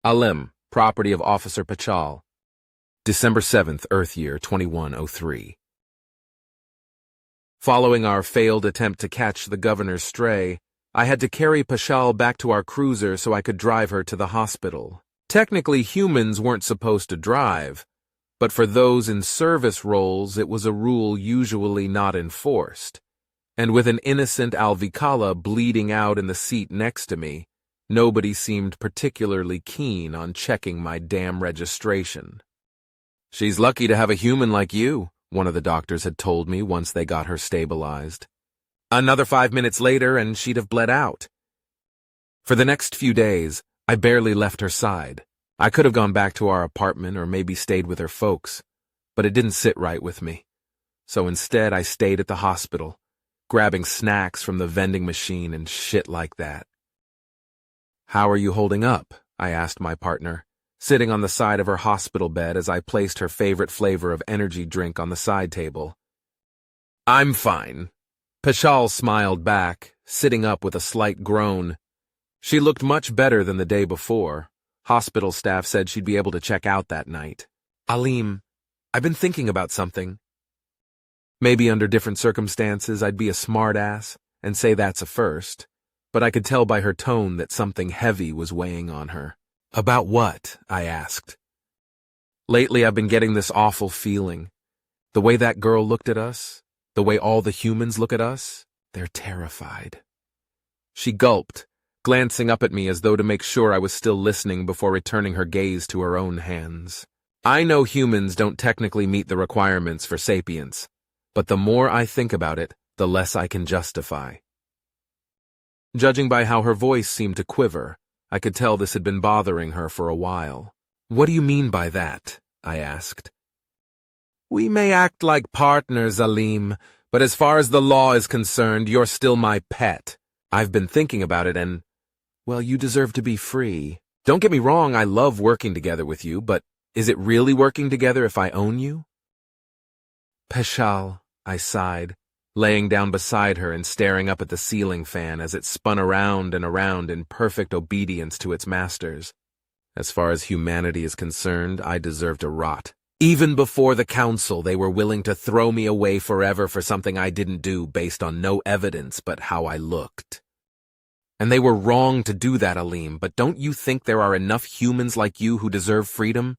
Alim, property of Officer Pachal. December 7th, Earth Year 2103. Following our failed attempt to catch the governor's stray, I had to carry Pachal back to our cruiser so I could drive her to the hospital. Technically, humans weren't supposed to drive, but for those in service roles, it was a rule usually not enforced. And with an innocent Alvikala bleeding out in the seat next to me, nobody seemed particularly keen on checking my damn registration. "She's lucky to have a human like you," one of the doctors had told me once they got her stabilized. Another 5 minutes later and she'd have bled out. For the next few days, I barely left her side. I could have gone back to our apartment or maybe stayed with her folks, but it didn't sit right with me. So instead I stayed at the hospital, grabbing snacks from the vending machine and shit like that. "How are you holding up?" I asked my partner, sitting on the side of her hospital bed as I placed her favorite flavor of energy drink on the side table. "I'm fine." Pachal smiled back, sitting up with a slight groan. She looked much better than the day before. Hospital staff said she'd be able to check out that night. "Alim, I've been thinking about something. Maybe under different circumstances I'd be a smartass and say that's a first, but I could tell by her tone that something heavy was weighing on her." "About what?" I asked. "Lately I've been getting this awful feeling. The way that girl looked at us, the way all the humans look at us, they're terrified." She gulped, glancing up at me as though to make sure I was still listening before returning her gaze to her own hands. "I know humans don't technically meet the requirements for Sapience, but the more I think about it, the less I can justify." Judging by how her voice seemed to quiver, I could tell this had been bothering her for a while. "What do you mean by that?" I asked. "We may act like partners, Alim, but as far as the law is concerned, you're still my pet. I've been thinking about it and, well, you deserve to be free. Don't get me wrong, I love working together with you, but is it really working together if I own you?" "Pachal," I sighed, laying down beside her and staring up at the ceiling fan as it spun around and around in perfect obedience to its masters. As far as humanity is concerned, I deserve to rot. Even before the council, they were willing to throw me away forever for something I didn't do based on no evidence but how I looked. And they were wrong to do that, Alim, but don't you think there are enough humans like you who deserve freedom?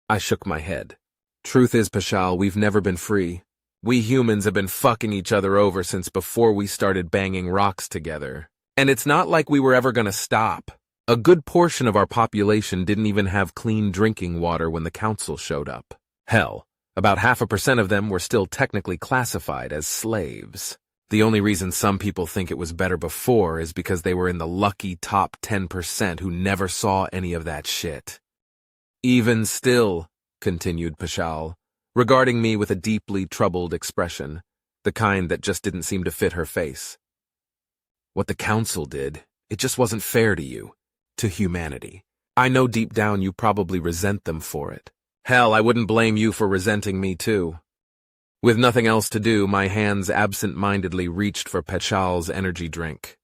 I shook my head. "Truth is, Pachal, we've never been free. We humans have been fucking each other over since before we started banging rocks together. And it's not like we were ever gonna stop. A good portion of our population didn't even have clean drinking water when the council showed up. Hell, about 0.5% of them were still technically classified as slaves. The only reason some people think it was better before is because they were in the lucky top 10% who never saw any of that shit." "Even still," continued Pachal, regarding me with a deeply troubled expression, the kind that just didn't seem to fit her face. "What the council did, it just wasn't fair to you, to humanity. I know deep down you probably resent them for it. Hell, I wouldn't blame you for resenting me too." With nothing else to do, my hands absent-mindedly reached for Pachal's energy drink.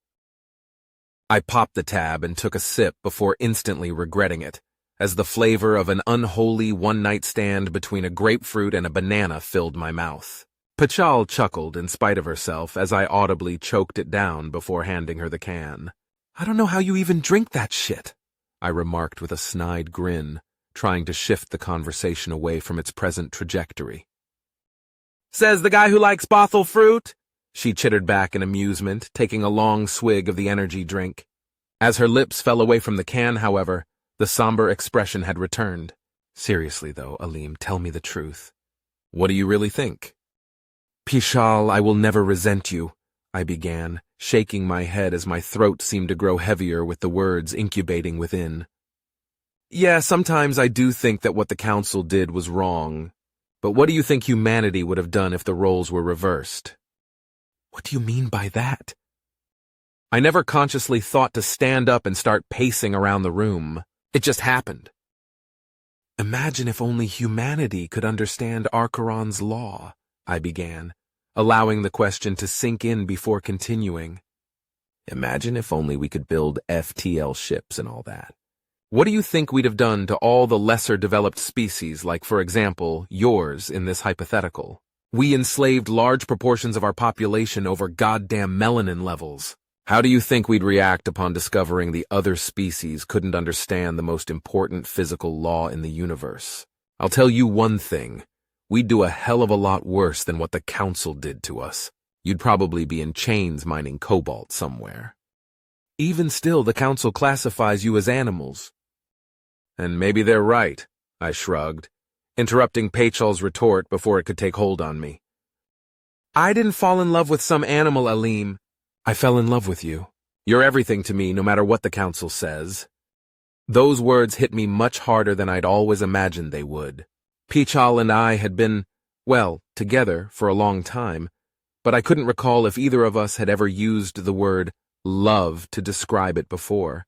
I popped the tab and took a sip before instantly regretting it, as the flavor of an unholy one-night stand between a grapefruit and a banana filled my mouth. Pachal chuckled in spite of herself as I audibly choked it down before handing her the can. "I don't know how you even drink that shit," I remarked with a snide grin, trying to shift the conversation away from its present trajectory. "Says the guy who likes bothel fruit," she chittered back in amusement, taking a long swig of the energy drink. As her lips fell away from the can, however, the somber expression had returned. "Seriously, though, Alim, tell me the truth. What do you really think?" "Pachal, I will never resent you," I began, shaking my head as my throat seemed to grow heavier with the words incubating within. "Yeah, sometimes I do think that what the council did was wrong. But what do you think humanity would have done if the roles were reversed?" "What do you mean by that?" I never consciously thought to stand up and start pacing around the room. It just happened. "Imagine if only humanity could understand Archeron's law," I began, allowing the question to sink in before continuing. "Imagine if only we could build FTL ships and all that. What do you think we'd have done to all the lesser developed species, like, for example, yours in this hypothetical? We enslaved large proportions of our population over goddamn melanin levels. How do you think we'd react upon discovering the other species couldn't understand the most important physical law in the universe? I'll tell you one thing. We'd do a hell of a lot worse than what the Council did to us. You'd probably be in chains mining cobalt somewhere. Even still, the Council classifies you as animals. And maybe they're right, I shrugged, interrupting Pachal's retort before it could take hold on me. I didn't fall in love with some animal, Aleem. I fell in love with you. You're everything to me, no matter what the Council says. Those words hit me much harder than I'd always imagined they would. Pachal and I had been, well, together for a long time, but I couldn't recall if either of us had ever used the word love to describe it before.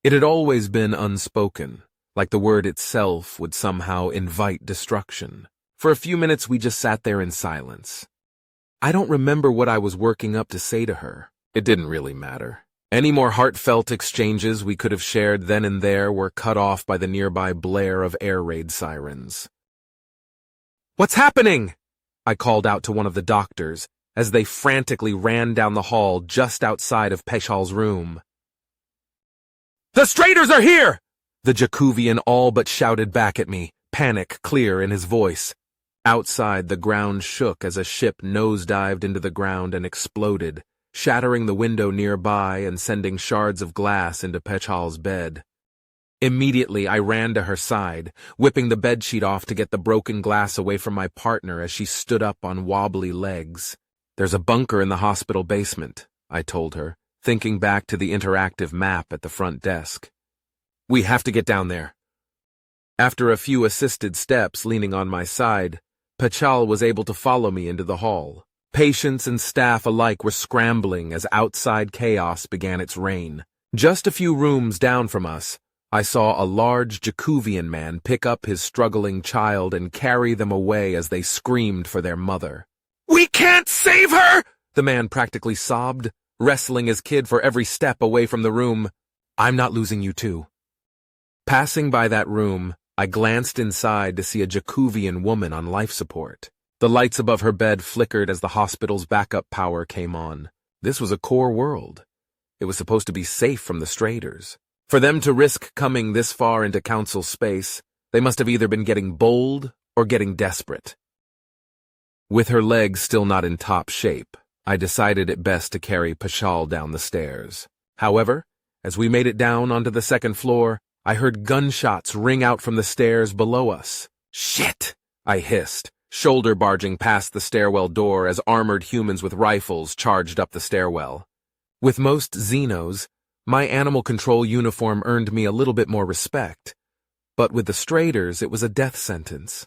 It had always been unspoken, like the word itself would somehow invite destruction. For a few minutes we just sat there in silence. I don't remember what I was working up to say to her. It didn't really matter. Any more heartfelt exchanges we could have shared then and there were cut off by the nearby blare of air raid sirens. "What's happening?" I called out to one of the doctors as they frantically ran down the hall just outside of Pachal's room. "The Straters are here!" The Jakuvian all but shouted back at me, panic clear in his voice. Outside, the ground shook as a ship nosedived into the ground and exploded, shattering the window nearby and sending shards of glass into Pachal's bed. Immediately, I ran to her side, whipping the bedsheet off to get the broken glass away from my partner as she stood up on wobbly legs. "There's a bunker in the hospital basement," I told her, thinking back to the interactive map at the front desk. "We have to get down there." After a few assisted steps leaning on my side, Pachal was able to follow me into the hall. Patients and staff alike were scrambling as outside chaos began its reign. Just a few rooms down from us, I saw a large Jakuvian man pick up his struggling child and carry them away as they screamed for their mother. "We can't save her!" the man practically sobbed, wrestling his kid for every step away from the room. "I'm not losing you too." Passing by that room, I glanced inside to see a Jakuvian woman on life support. The lights above her bed flickered as the hospital's backup power came on. This was a core world. It was supposed to be safe from the Straters. For them to risk coming this far into Council space, they must have either been getting bold or getting desperate. With her legs still not in top shape, I decided it best to carry Pachal down the stairs. However, as we made it down onto the second floor, I heard gunshots ring out from the stairs below us. "Shit!" I hissed, shoulder barging past the stairwell door as armored humans with rifles charged up the stairwell. With most Xenos, my animal control uniform earned me a little bit more respect, but with the Straters it was a death sentence.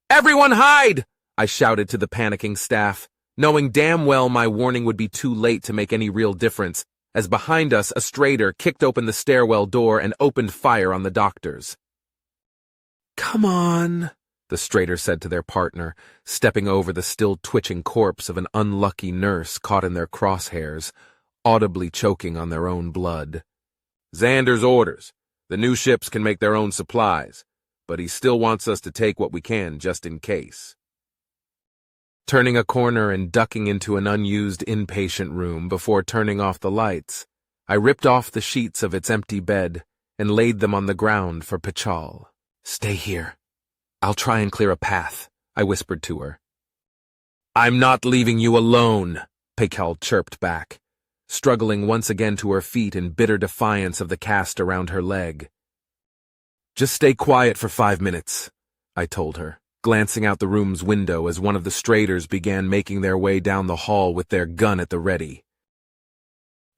"Everyone hide!" I shouted to the panicking staff, knowing damn well my warning would be too late to make any real difference, as behind us a Strater kicked open the stairwell door and opened fire on the doctors. "Come on," the Strater said to their partner, stepping over the still twitching corpse of an unlucky nurse caught in their crosshairs, audibly choking on their own blood. "Xander's orders. The new ships can make their own supplies, but he still wants us to take what we can just in case." Turning a corner and ducking into an unused inpatient room before turning off the lights, I ripped off the sheets of its empty bed and laid them on the ground for Pachal. "Stay here. I'll try and clear a path," I whispered to her. "I'm not leaving you alone," Pachal chirped back, struggling once again to her feet in bitter defiance of the cast around her leg. "Just stay quiet for 5 minutes," I told her, glancing out the room's window as one of the Straters began making their way down the hall with their gun at the ready.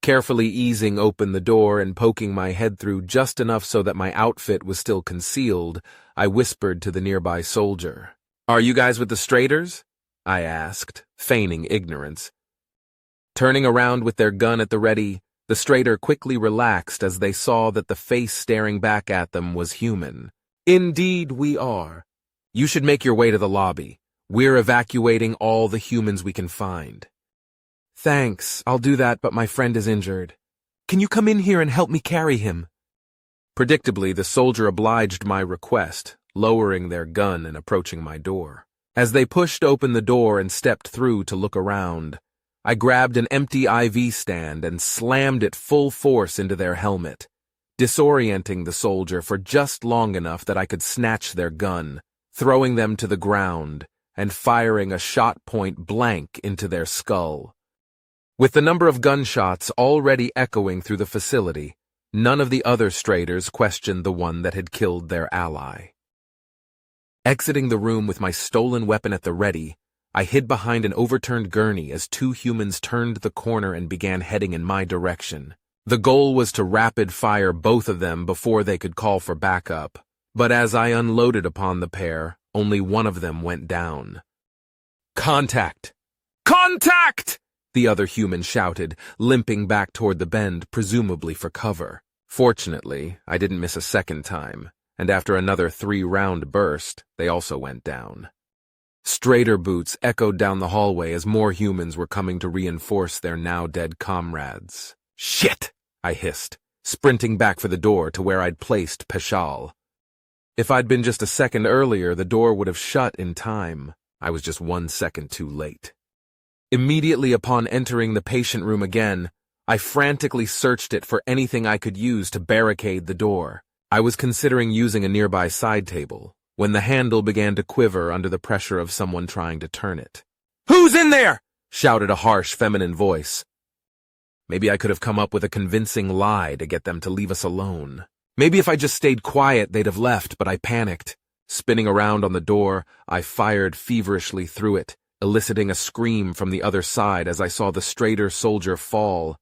Carefully easing open the door and poking my head through just enough so that my outfit was still concealed, I whispered to the nearby soldier. "Are you guys with the Straters?" I asked, feigning ignorance. Turning around with their gun at the ready, the Strater quickly relaxed as they saw that the face staring back at them was human. "Indeed we are. You should make your way to the lobby. We're evacuating all the humans we can find." "Thanks, I'll do that, but my friend is injured. Can you come in here and help me carry him?" Predictably, the soldier obliged my request, lowering their gun and approaching my door. As they pushed open the door and stepped through to look around, I grabbed an empty IV stand and slammed it full force into their helmet, disorienting the soldier for just long enough that I could snatch their gun, throwing them to the ground, and firing a shot point blank into their skull. With the number of gunshots already echoing through the facility, none of the other Straders questioned the one that had killed their ally. Exiting the room with my stolen weapon at the ready, I hid behind an overturned gurney as two humans turned the corner and began heading in my direction. The goal was to rapid-fire both of them before they could call for backup, but as I unloaded upon the pair, only one of them went down. "Contact! Contact!" the other human shouted, limping back toward the bend, presumably for cover. Fortunately, I didn't miss a second time, and after another 3-round burst, they also went down. Strader boots echoed down the hallway as more humans were coming to reinforce their now-dead comrades. "Shit!" I hissed, sprinting back for the door to where I'd placed Peshal. If I'd been just a second earlier, the door would have shut in time. I was just 1 second too late. Immediately upon entering the patient room again, I frantically searched it for anything I could use to barricade the door. I was considering using a nearby side table, when the handle began to quiver under the pressure of someone trying to turn it. "Who's in there?" shouted a harsh feminine voice. Maybe I could have come up with a convincing lie to get them to leave us alone. Maybe if I just stayed quiet, they'd have left, but I panicked. Spinning around on the door, I fired feverishly through it, eliciting a scream from the other side as I saw the Strader soldier fall.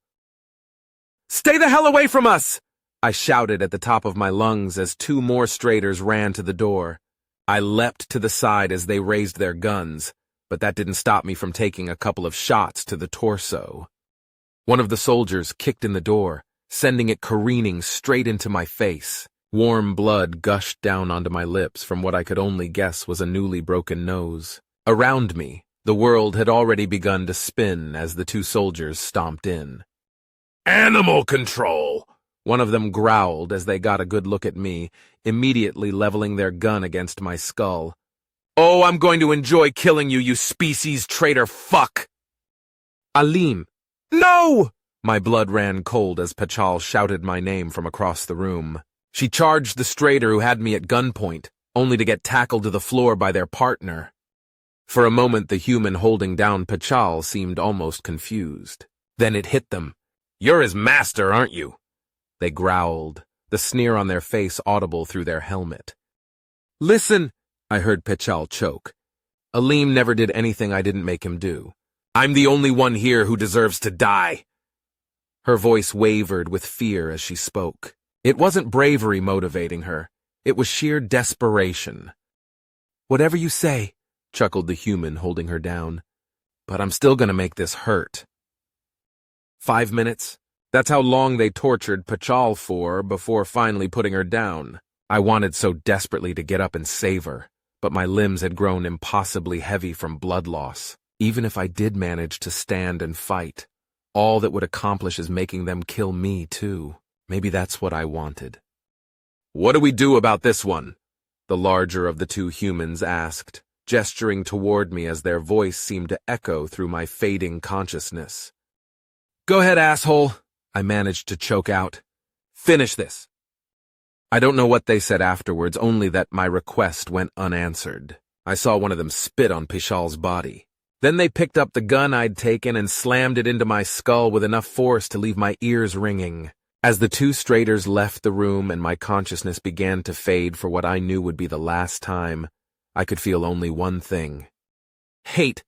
"Stay the hell away from us!" I shouted at the top of my lungs as 2 more Straders ran to the door. I leapt to the side as they raised their guns, but that didn't stop me from taking a couple of shots to the torso. One of the soldiers kicked in the door, sending it careening straight into my face. Warm blood gushed down onto my lips from what I could only guess was a newly broken nose. Around me, the world had already begun to spin as the 2 soldiers stomped in. "Animal control!" one of them growled as they got a good look at me, immediately leveling their gun against my skull. "Oh, I'm going to enjoy killing you, you species traitor fuck!" "Alim!" "No!" My blood ran cold as Pachal shouted my name from across the room. She charged the Strader who had me at gunpoint, only to get tackled to the floor by their partner. For a moment, the human holding down Pachal seemed almost confused. Then it hit them. "You're his master, aren't you?" They growled, the sneer on their face audible through their helmet. "Listen," I heard Pachal choke. "Alim never did anything I didn't make him do. I'm the only one here who deserves to die." Her voice wavered with fear as she spoke. It wasn't bravery motivating her. It was sheer desperation. "Whatever you say," chuckled the human holding her down. "But I'm still gonna make this hurt." 5 minutes? That's how long they tortured Pachal for before finally putting her down. I wanted so desperately to get up and save her, but my limbs had grown impossibly heavy from blood loss. Even if I did manage to stand and fight, all that would accomplish is making them kill me too. Maybe that's what I wanted. "What do we do about this one?" the larger of the 2 humans asked, gesturing toward me as their voice seemed to echo through my fading consciousness. "Go ahead, asshole," I managed to choke out. "Finish this." I don't know what they said afterwards, only that my request went unanswered. I saw one of them spit on Pishal's body. Then they picked up the gun I'd taken and slammed it into my skull with enough force to leave my ears ringing. As the 2 Straders left the room and my consciousness began to fade for what I knew would be the last time, I could feel only one thing: hate